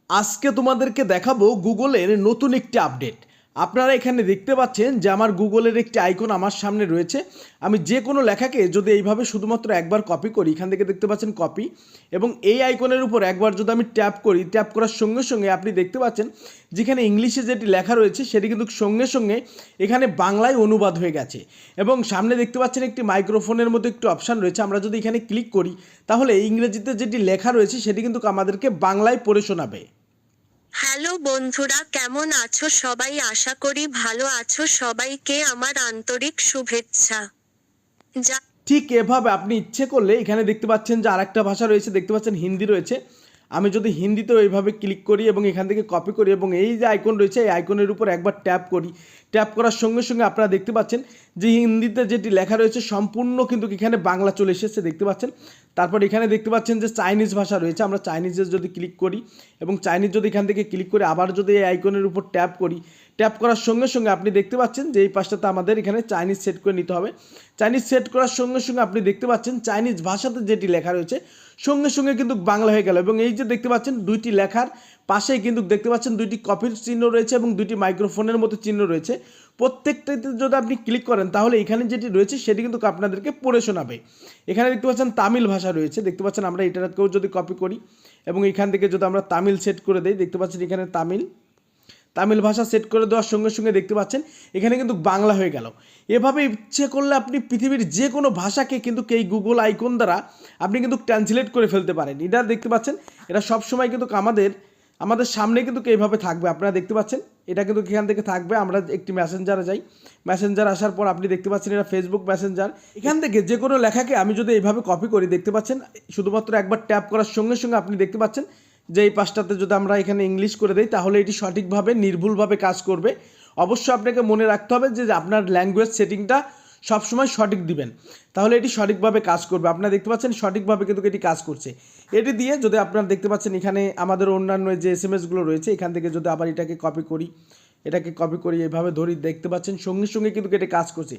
আজকে তোমাদেরকে দেখাবো গুগলের নতুন একটি আপডেট। আপনারা এখানে দেখতে পাচ্ছেন যে আমার গুগলের একটি আইকন আমার সামনে রয়েছে। আমি যে কোনো লেখাকে যদি এইভাবে শুধুমাত্র একবার কপি করি, এখান থেকে দেখতে পাচ্ছেন কপি, এবং এই আইকনের উপর একবার যদি আমি ট্যাপ করি, ট্যাপ করার সঙ্গে সঙ্গে আপনি দেখতে পাচ্ছেন যেখানে ইংলিশে যেটি লেখা রয়েছে সেটি কিন্তু সঙ্গে সঙ্গে এখানে বাংলায় অনুবাদ হয়ে গেছে। এবং সামনে দেখতে পাচ্ছেন একটি মাইক্রোফোনের মতো একটি অপশান রয়েছে। আমরা যদি এখানে ক্লিক করি তাহলে ইংরেজিতে যেটি লেখা রয়েছে সেটি কিন্তু আমাদেরকে বাংলায় পড়ে শোনাবে। হ্যালো বন্ধুরা, কেমন আছো সবাই? আশা করি ভালো আছো। সবাইকে আমার আন্তরিক শুভেচ্ছা। যা ঠিক এভাবে আপনি ইচ্ছে করলে এখানে দেখতে পাচ্ছেন যে আরেকটা ভাষা রয়েছে, দেখতে পাচ্ছেন হিন্দি রয়েছে। আমি যদি হিন্দিতেও এইভাবে ক্লিক করি এবং এখান থেকে কপি করি এবং এই যে আইকন রয়েছে এই আইকনের উপর একবার ট্যাপ করি, ট্যাপ করার সঙ্গে সঙ্গে আপনারা দেখতে পাচ্ছেন যে হিন্দিতে যেটি লেখা রয়েছে সম্পূর্ণ কিন্তু এখানে বাংলা চলে এসেছে, দেখতে পাচ্ছেন। তারপর এখানে দেখতে পাচ্ছেন যে চাইনিজ ভাষা রয়েছে। আমরা চাইনিজে যদি ক্লিক করি এবং চাইনিজ যদি এখান থেকে ক্লিক করে আবার যদি এই আইকনের উপর ট্যাপ করি, ট্যাপ করার সঙ্গে সঙ্গে আপনি দেখতে পাচ্ছেন যে এই পাশটাতে আমাদের এখানে চাইনিজ সেট করে নিতে হবে। চাইনিজ সেট করার সঙ্গে সঙ্গে আপনি দেখতে পাচ্ছেন চাইনিজ ভাষাতে যেটি লেখা রয়েছে সঙ্গে সঙ্গে কিন্তু বাংলা হয়ে গেল। এবং এই যে দেখতে পাচ্ছেন দুইটি লেখার পাশেই কিন্তু দেখতে পাচ্ছেন দুইটি কপির চিহ্ন রয়েছে এবং দুইটি মাইক্রোফোনের মতো চিহ্ন রয়েছে। প্রত্যেকটাতে যদি আপনি ক্লিক করেন তাহলে এখানে যেটি রয়েছে সেটি কিন্তু আপনাদেরকে পড়ে শোনাবে। এখানে দেখতে পাচ্ছেন তামিল ভাষা রয়েছে, দেখতে পাচ্ছেন। আমরা এটাকেও যদি কপি করি এবং এখান থেকে যদি আমরা তামিল সেট করে দেই, দেখতে পাচ্ছেন এখানে তামিল ভাষা সেট করে দেওয়ার সঙ্গে সঙ্গে দেখতে পাচ্ছেন এখানে কিন্তু বাংলা হয়ে গেল। এভাবে ইচ্ছে করলে আপনি পৃথিবীর যে কোনো ভাষাকে কিন্তু এই গুগল আইকন দ্বারা আপনি কিন্তু ট্রান্সলেট করে ফেলতে পারেন। এটা দেখতে পাচ্ছেন এটা সবসময় কিন্তু আমাদের সামনে কিন্তু এইভাবে থাকবে। আপনারা দেখতে পাচ্ছেন এটা কিন্তু এখান থেকে থাকবে। আমরা একটি মেসেঞ্জারে যাই, মেসেঞ্জার আসার পর আপনি দেখতে পাচ্ছেন এটা ফেসবুক মেসেঞ্জার। এখান থেকে যে কোনো লেখাকে আমি যদি এইভাবে কপি করি, দেখতে পাচ্ছেন শুধুমাত্র একবার ট্যাপ করার সঙ্গে সঙ্গে আপনি দেখতে পাচ্ছেন যে এই পাশটাতে যদি আমরা এখানে ইংলিশ করে দেই তাহলে এটি সঠিকভাবে নির্ভুলভাবে কাজ করবে। অবশ্যই আপনাকে মনে রাখতে হবে যে আপনার ল্যাঙ্গুয়েজ সেটিংটা সবসময় সঠিক দিবেন, তাহলে এটি সঠিকভাবে কাজ করবে। আপনারা দেখতে পাচ্ছেন সঠিকভাবে কিন্তু এটি কাজ করছে। এটি দিয়ে যদি আপনারা দেখতে পাচ্ছেন এখানে আমাদের অন্যান্য যে এসএমএসগুলো রয়েছে এখান থেকে যদি আবার এটাকে কপি করি, এভাবে ধরি, দেখতে পাচ্ছেন সঙ্গে সঙ্গে কিন্তু এটি কাজ করছে।